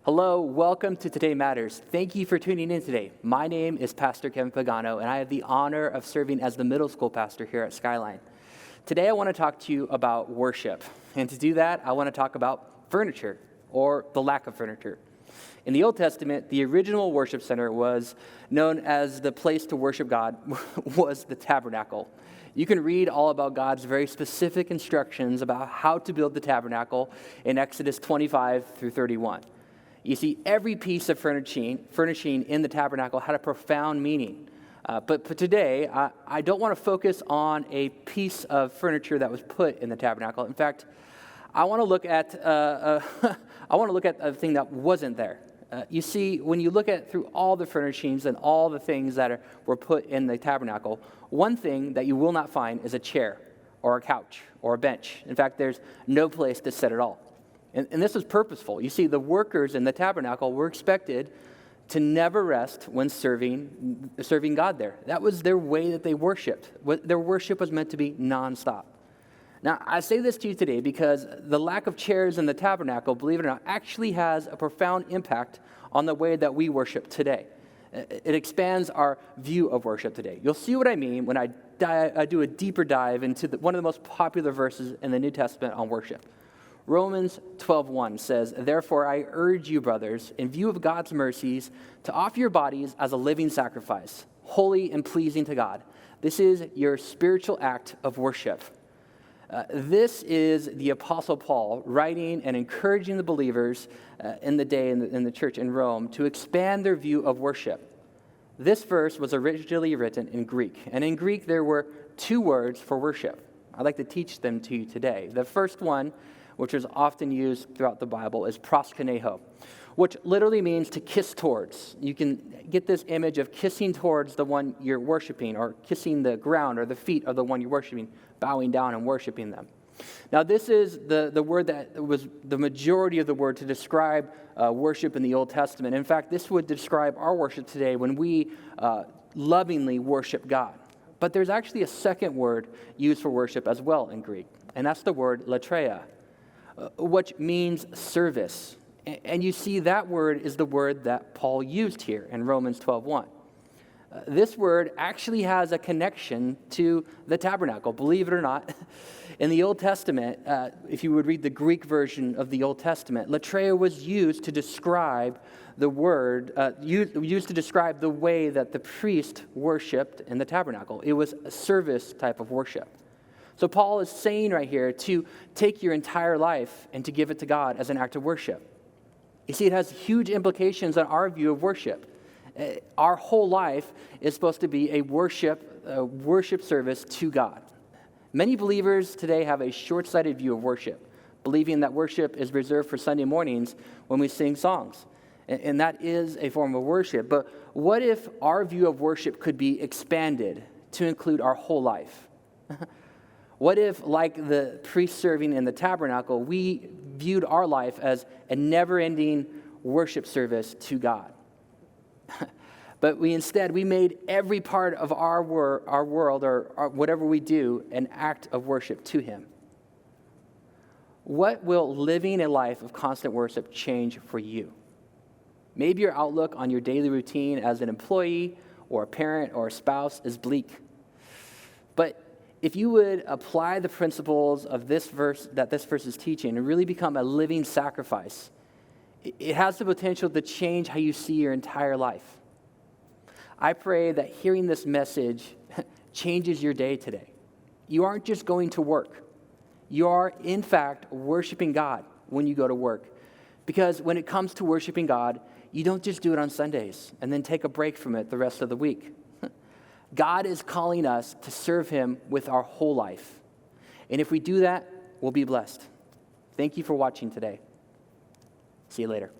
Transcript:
Hello, welcome to Today Matters. Thank you for tuning in today. My name is Pastor Kevin Pagano, and I have the honor of serving as the middle school pastor here at Skyline. Today I want to talk to you about worship, and to do that, I want to talk about furniture, or the lack of furniture. In the Old Testament, the original worship center was known as the place to worship God, was the tabernacle. You can read all about God's very specific instructions about how to build the tabernacle in Exodus 25 through 31. You see, every piece of furnishing in the tabernacle had a profound meaning. But today, I don't want to focus on a piece of furniture that was put in the tabernacle. In fact, I want to look at a thing that wasn't there. You see, when you look at through all the furnishings and all the things that were put in the tabernacle, one thing that you will not find is a chair or a couch or a bench. In fact, there's no place to sit at all. And this was purposeful. You see, the workers in the tabernacle were expected to never rest when serving God there. That was their way that they worshiped. Their worship was meant to be nonstop. Now, I say this to you today because the lack of chairs in the tabernacle, believe it or not, actually has a profound impact on the way that we worship today. It expands our view of worship today. You'll see what I mean when I do a deeper dive into one of the most popular verses in the New Testament on worship. Romans 12:1 says, "Therefore I urge you, brothers, in view of God's mercies, to offer your bodies as a living sacrifice, holy and pleasing to God. This is your spiritual act of worship." This is the Apostle Paul writing and encouraging the believers in the day in the church in Rome to expand their view of worship. This verse was originally written in Greek, and in Greek there were two words for worship. I'd like to teach them to you today. The first one, which is often used throughout the Bible, is proskuneo, which literally means to kiss towards. You can get this image of kissing towards the one you're worshiping, or kissing the ground or the feet of the one you're worshiping, bowing down and worshiping them. Now, this is the word that was the majority of the word to describe worship in the Old Testament. In fact, this would describe our worship today when we lovingly worship God. But there's actually a second word used for worship as well in Greek, and that's the word latreia, which means service. And you see that word is the word that Paul used here in Romans 12:1. This word actually has a connection to the tabernacle. Believe it or not, in the Old Testament, if you would read the Greek version of the Old Testament, latreia was used to describe the way that the priest worshipped in the tabernacle. It was a service type of worship. So Paul is saying right here to take your entire life and to give it to God as an act of worship. You see, it has huge implications on our view of worship. Our whole life is supposed to be a worship service to God. Many believers today have a short-sighted view of worship, believing that worship is reserved for Sunday mornings when we sing songs. And that is a form of worship. But what if our view of worship could be expanded to include our whole life? What if, like the priest serving in the tabernacle, we viewed our life as a never-ending worship service to God? But instead made every part of our world or whatever we do an act of worship to Him. What will living a life of constant worship change for you? Maybe your outlook on your daily routine as an employee or a parent or a spouse is bleak. But if you would apply the principles of this verse is teaching and really become a living sacrifice, it has the potential to change how you see your entire life. I pray that hearing this message changes your day today. You aren't just going to work. You are, in fact, worshiping God when you go to work. Because when it comes to worshiping God, you don't just do it on Sundays and then take a break from it the rest of the week. God is calling us to serve Him with our whole life. And if we do that, we'll be blessed. Thank you for watching today. See you later.